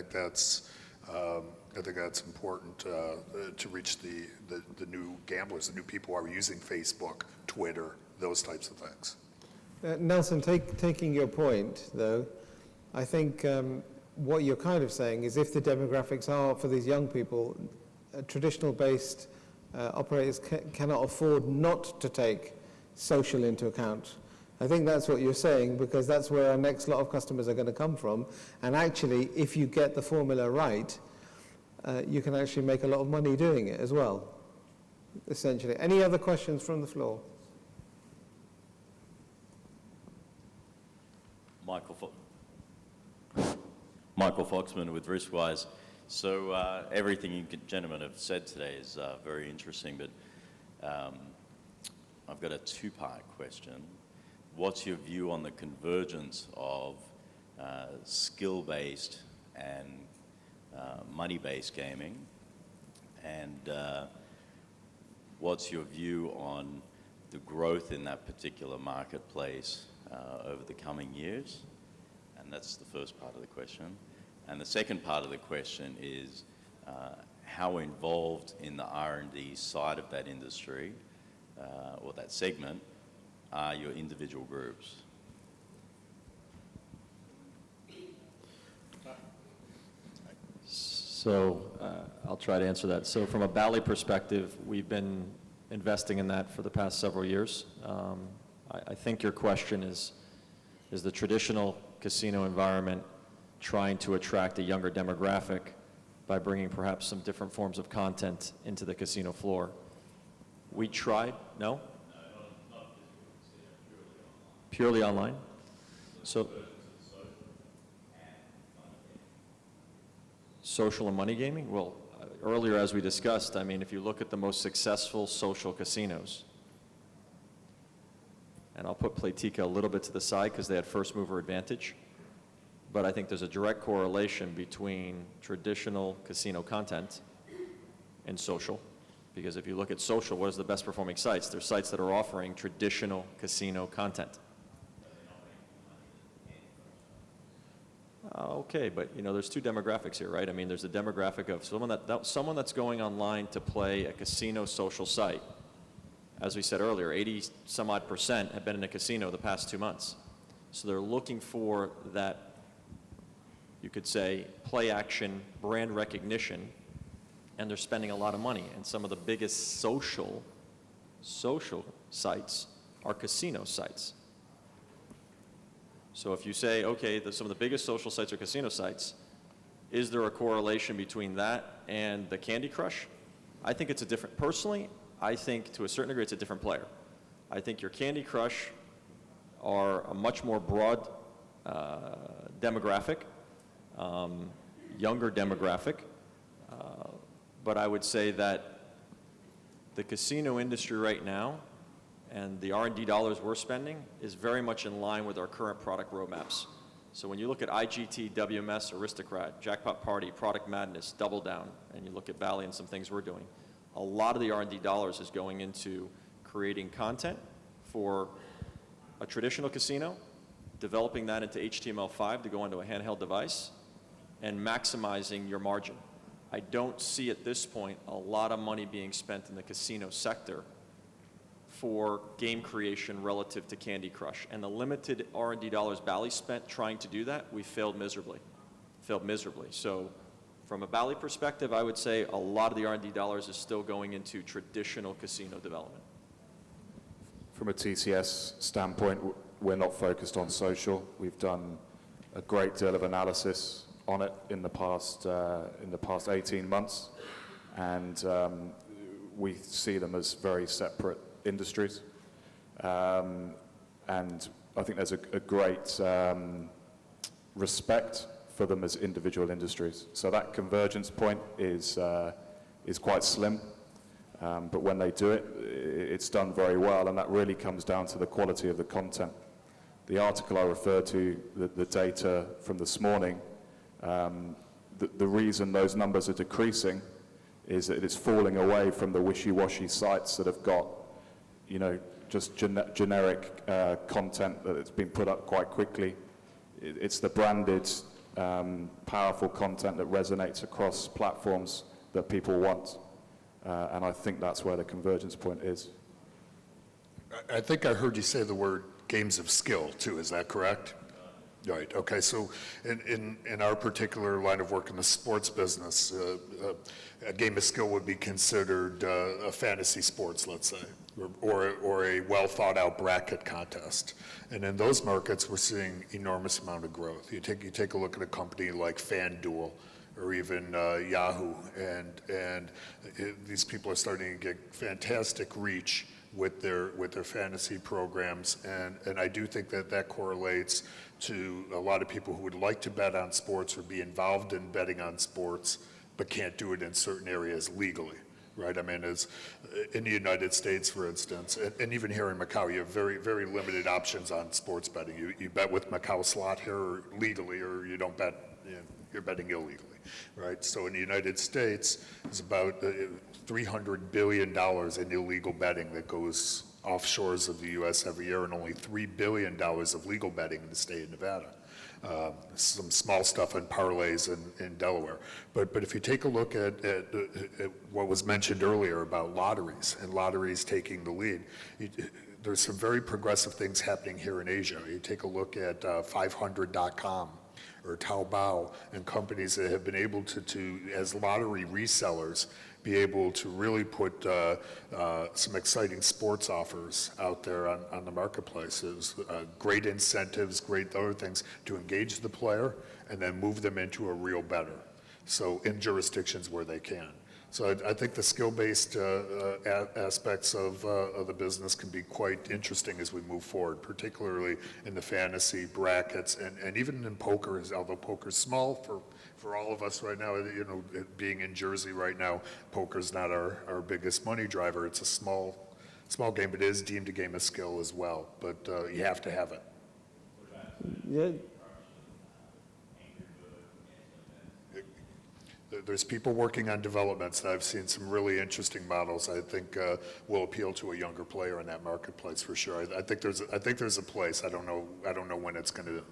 think that's important to reach the new gamblers, the new people who are using Facebook, Twitter, those types of things. Nelson, taking your point, though, I think what you're kind of saying is if the demographics are for these young people, traditional-based operators cannot afford not to take social into account. I think that's what you're saying, because that's where our next lot of customers are going to come from. And actually, if you get the formula right, you can actually make a lot of money doing it as well, essentially. Any other questions from the floor? Michael Foxman with Riskwise. So everything you gentlemen have said today is very interesting, but I've got a two-part question. What's your view on the convergence of skill-based and money-based gaming? And what's your view on the growth in that particular marketplace over the coming years? And that's the first part of the question. And the second part of the question is how involved in the R&D side of that industry or that segment are your individual groups? So I'll try to answer that. So from a Bally perspective, we've been investing in that for the past several years. I think your question is the traditional casino environment trying to attract a younger demographic by bringing perhaps some different forms of content into the casino floor? We tried, no? Purely online? So social and money gaming? Well, earlier as we discussed, I mean, if you look at the most successful social casinos, and I'll put Playtika a little bit to the side because they had first mover advantage, but I think there's a direct correlation between traditional casino content and social. Because if you look at social, what is the best performing sites? They're sites that are offering traditional casino content. Okay, but you know, there's two demographics here, right? I mean, there's a demographic of someone that's going online to play a casino social site. As we said earlier, 80-some-odd% have been in a casino the past 2 months. So they're looking for that, you could say, play action, brand recognition, and they're spending a lot of money. And some of the biggest social sites are casino sites. So if you say, okay, some of the biggest social sites are casino sites, is there a correlation between that and the Candy Crush? I think it's a different, personally, I think to a certain degree it's a different player. I think your Candy Crush are a much more broad demographic, younger demographic, but I would say that the casino industry right now and the R&D dollars we're spending is very much in line with our current product roadmaps. So when you look at IGT, WMS, Aristocrat, Jackpot Party, Product Madness, Double Down, and you look at Bally and some things we're doing, a lot of the R&D dollars is going into creating content for a traditional casino, developing that into HTML5 to go onto a handheld device, and maximizing your margin. I don't see at this point a lot of money being spent in the casino sector for game creation relative to Candy Crush. And the limited R&D dollars Bally spent trying to do that, we failed miserably. So from a Bally perspective, I would say a lot of the R&D dollars is still going into traditional casino development. From a TCS standpoint, we're not focused on social. We've done a great deal of analysis on it in the past 18 months, and we see them as very separate industries. And I think there's a great respect for them as individual industries. So that convergence point is quite slim, but when they do it, it's done very well, and that really comes down to the quality of the content. The article I referred to, the data from this morning, the reason those numbers are decreasing is that it's falling away from the wishy-washy sites that have got, you know, just generic content that it's been put up quite quickly. It's the branded powerful content that resonates across platforms that people want. And I think that's where the convergence point is. I think I heard you say the word games of skill, too. Is that correct? Right, okay, so in our particular line of work in the sports business, a game of skill would be considered a fantasy sports, let's say, or a well-thought-out bracket contest. And in those markets, we're seeing enormous amount of growth. You take a look at a company like FanDuel, or even Yahoo, and these people are starting to get fantastic reach with their fantasy programs, and I do think that correlates to a lot of people who would like to bet on sports or be involved in betting on sports, but can't do it in certain areas legally, right? I mean, as in the United States, for instance, and even here in Macau, you have very, very limited options on sports betting. You bet with Macau Slot here legally, or you don't bet, you're betting illegally, right? So in the United States, there's about $300 billion in illegal betting that goes off shores of the U.S. every year, and only $3 billion of legal betting in the state of Nevada. Some small stuff in parlays in Delaware. But if you take a look at what was mentioned earlier about lotteries, and lotteries taking the lead, there's some very progressive things happening here in Asia. You take a look at 500.com, or Taobao, and companies that have been able to as lottery resellers, be able to really put some exciting sports offers out there on the marketplaces, great incentives, great other things to engage the player and then move them into a real bettor. So in jurisdictions where they can. So I think the skill-based aspects of the business can be quite interesting as we move forward, particularly in the fantasy brackets and even in poker, although poker's small for all of us right now, being in Jersey right now, poker's not our biggest money driver. It's a small game, but it is deemed a game of skill as well, but you have to have it. Yeah. There's people working on developments. I've seen some really interesting models I think will appeal to a younger player in that marketplace for sure. I think there's a place. I don't know when it's going to